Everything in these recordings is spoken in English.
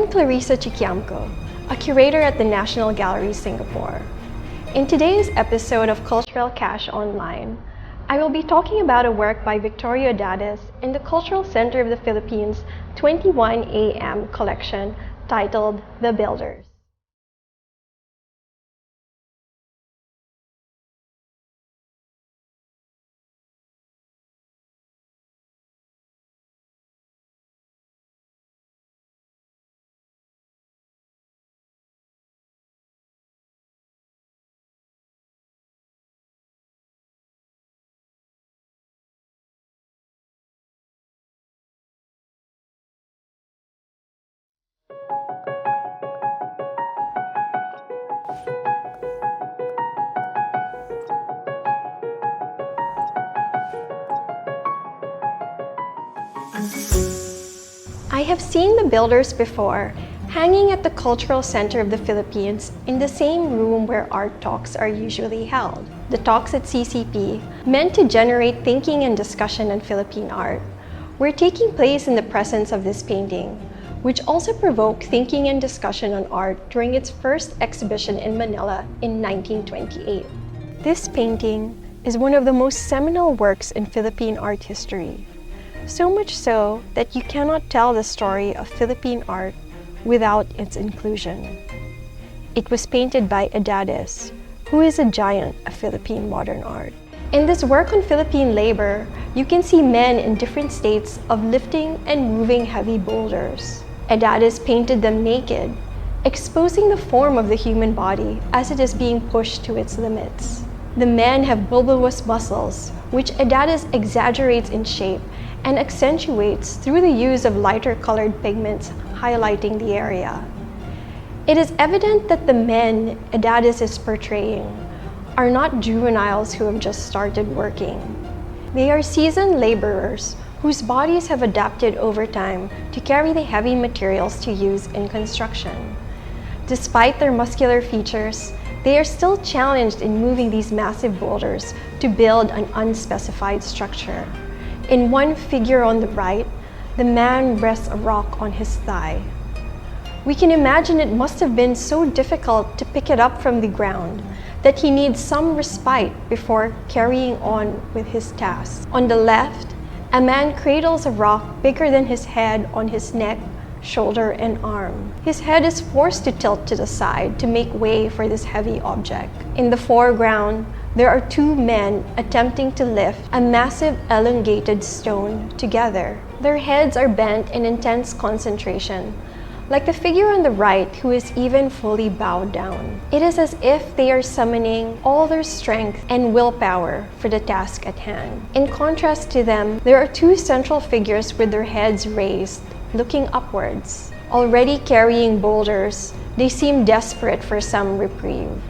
I'm Clarissa Chikiamco, a curator at the National Gallery, Singapore. In today's episode of Cultural Cash Online, I will be talking about a work by Victorio Edades in the Cultural Center of the Philippines 21am collection titled The Builders. I have seen the builders before, hanging at the Cultural Center of the Philippines in the same room where art talks are usually held. The talks at CCP, meant to generate thinking and discussion on Philippine art, were taking place in the presence of this painting, which also provoked thinking and discussion on art during its first exhibition in Manila in 1928. This painting is one of the most seminal works in Philippine art history. So much so that you cannot tell the story of Philippine art without its inclusion. It was painted by Edades, who is a giant of Philippine modern art. In this work on Philippine labor, you can see men in different states of lifting and moving heavy boulders. Edades painted them naked, exposing the form of the human body as it is being pushed to its limits. The men have bulbous muscles, which Edades exaggerates in shape and accentuates through the use of lighter colored pigments highlighting the area. It is evident that the men Edades is portraying are not juveniles who have just started working. They are seasoned laborers whose bodies have adapted over time to carry the heavy materials to use in construction. Despite their muscular features, they are still challenged in moving these massive boulders to build an unspecified structure. In one figure on the right, the man rests a rock on his thigh. We can imagine it must have been so difficult to pick it up from the ground that he needs some respite before carrying on with his task. On the left, a man cradles a rock bigger than his head on his neck, shoulder, and arm. His head is forced to tilt to the side to make way for this heavy object. In the foreground, there are two men attempting to lift a massive elongated stone together. Their heads are bent in intense concentration, like the figure on the right who is even fully bowed down. It is as if they are summoning all their strength and willpower for the task at hand. In contrast to them, there are two central figures with their heads raised, looking upwards. Already carrying boulders, they seem desperate for some reprieve,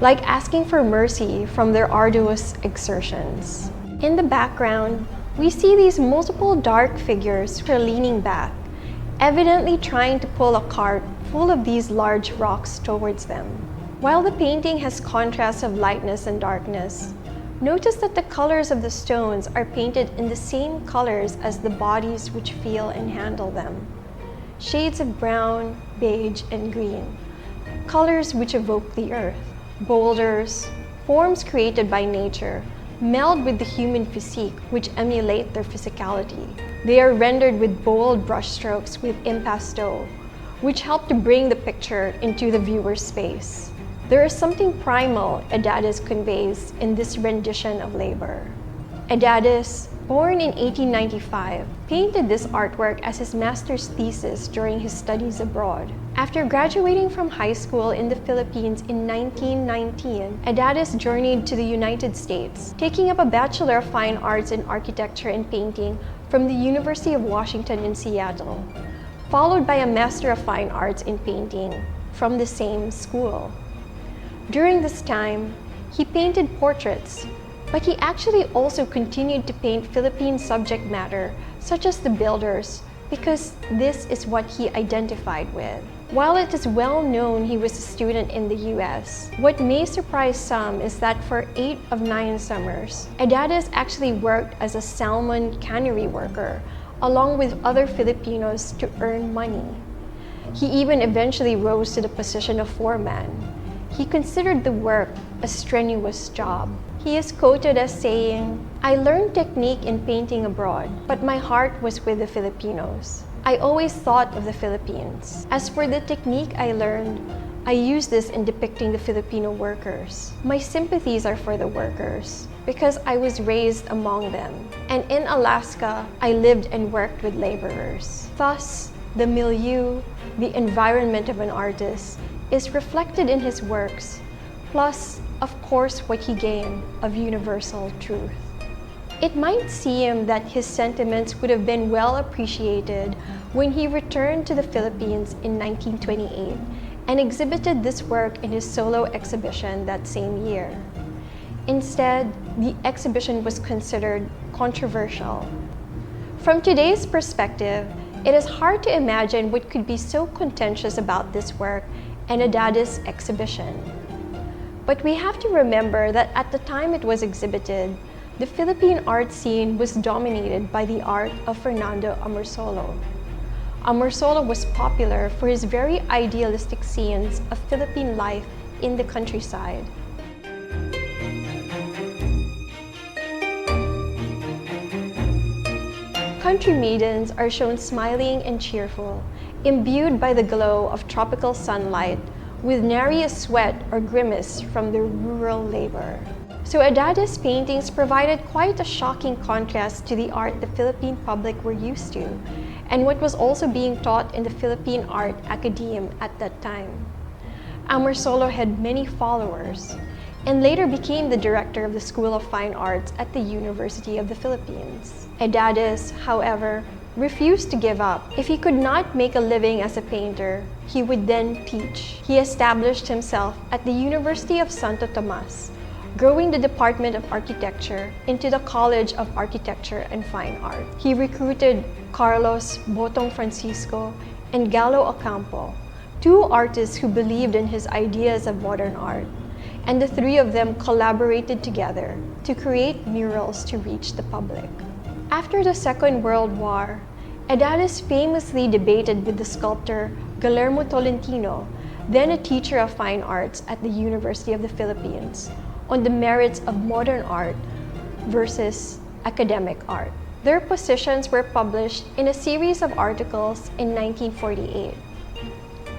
like asking for mercy from their arduous exertions. In the background, we see these multiple dark figures who are leaning back, evidently trying to pull a cart full of these large rocks towards them. While the painting has contrasts of lightness and darkness, notice that the colors of the stones are painted in the same colors as the bodies which feel and handle them. Shades of brown, beige, and green, colors which evoke the earth. Boulders, forms created by nature, meld with the human physique which emulate their physicality. They are rendered with bold brushstrokes with impasto, which help to bring the picture into the viewer's space. There is something primal Edades conveys in this rendition of labor. Edades, born in 1895, painted this artwork as his master's thesis during his studies abroad. After graduating from high school in the Philippines in 1919, Edades journeyed to the United States, taking up a Bachelor of Fine Arts in Architecture and Painting from the University of Washington in Seattle, followed by a Master of Fine Arts in Painting from the same school. During this time, he painted portraits, but he actually also continued to paint Philippine subject matter, such as the builders, because this is what he identified with. While it is well known he was a student in the U.S., what may surprise some is that for 8 of 9 summers, Edades actually worked as a salmon cannery worker, along with other Filipinos to earn money. He even eventually rose to the position of foreman. He considered the work a strenuous job. He is quoted as saying, "I learned technique in painting abroad, but my heart was with the Filipinos. I always thought of the Philippines. As for the technique I learned, I use this in depicting the Filipino workers. My sympathies are for the workers because I was raised among them. And in Alaska, I lived and worked with laborers." Thus, the milieu, the environment of an artist, is reflected in his works, plus, of course, what he gained of universal truth. It might seem that his sentiments would have been well appreciated when he returned to the Philippines in 1928 and exhibited this work in his solo exhibition that same year. Instead, the exhibition was considered controversial. From today's perspective, it is hard to imagine what could be so contentious about this work and Edades' exhibition. But we have to remember that at the time it was exhibited, the Philippine art scene was dominated by the art of Fernando Amorsolo. Amorsolo was popular for his very idealistic scenes of Philippine life in the countryside. Country maidens are shown smiling and cheerful, imbued by the glow of tropical sunlight, with nary a sweat or grimace from their rural labor. So Edades' paintings provided quite a shocking contrast to the art the Philippine public were used to, and what was also being taught in the Philippine Art Academe at that time. Amorsolo had many followers, and later became the director of the School of Fine Arts at the University of the Philippines. Edades, however, refused to give up. If he could not make a living as a painter, he would then teach. He established himself at the University of Santo Tomas, growing the Department of Architecture into the College of Architecture and Fine Art. He recruited Carlos Botong Francisco and Galo Ocampo, two artists who believed in his ideas of modern art, and the three of them collaborated together to create murals to reach the public. After the Second World War, Edades famously debated with the sculptor Guillermo Tolentino, then a teacher of fine arts at the University of the Philippines, on the merits of modern art versus academic art. Their positions were published in a series of articles in 1948.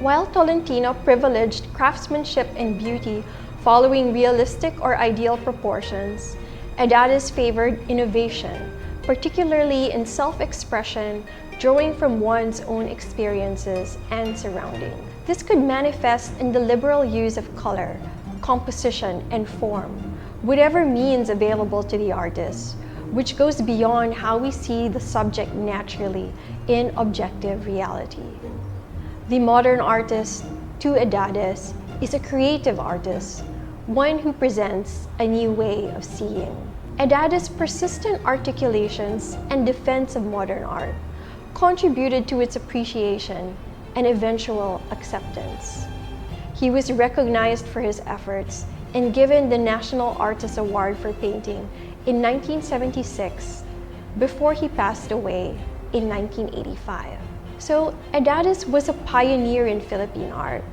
While Tolentino privileged craftsmanship and beauty following realistic or ideal proportions, Edades favored innovation, particularly in self-expression, drawing from one's own experiences and surroundings. This could manifest in the liberal use of color, composition, and form, whatever means available to the artist, which goes beyond how we see the subject naturally in objective reality. The modern artist, to Edades, is a creative artist, one who presents a new way of seeing. Edades' persistent articulations and defense of modern art contributed to its appreciation and eventual acceptance. He was recognized for his efforts and given the National Artist Award for Painting in 1976 before he passed away in 1985. So Edades was a pioneer in Philippine art,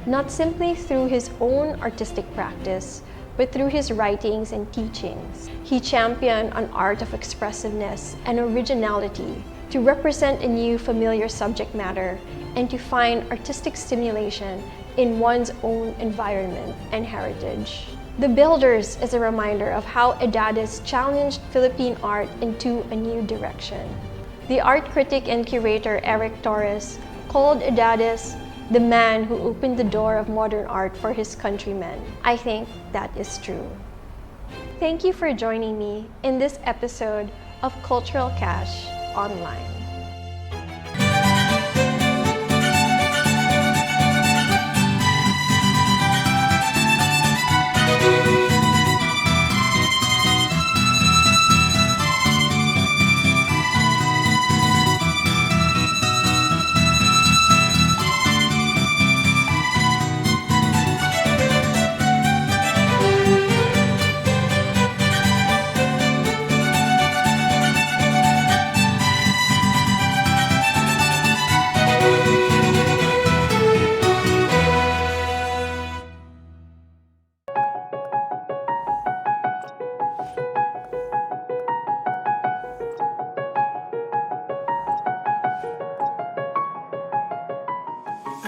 not simply through his own artistic practice, but through his writings and teachings. He championed an art of expressiveness and originality to represent a new familiar subject matter and to find artistic stimulation in one's own environment and heritage. The Builders is a reminder of how Edades challenged Philippine art into a new direction. The art critic and curator Eric Torres called Edades the man who opened the door of modern art for his countrymen. I think that is true. Thank you for joining me in this episode of Cultural Cash Online.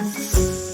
you.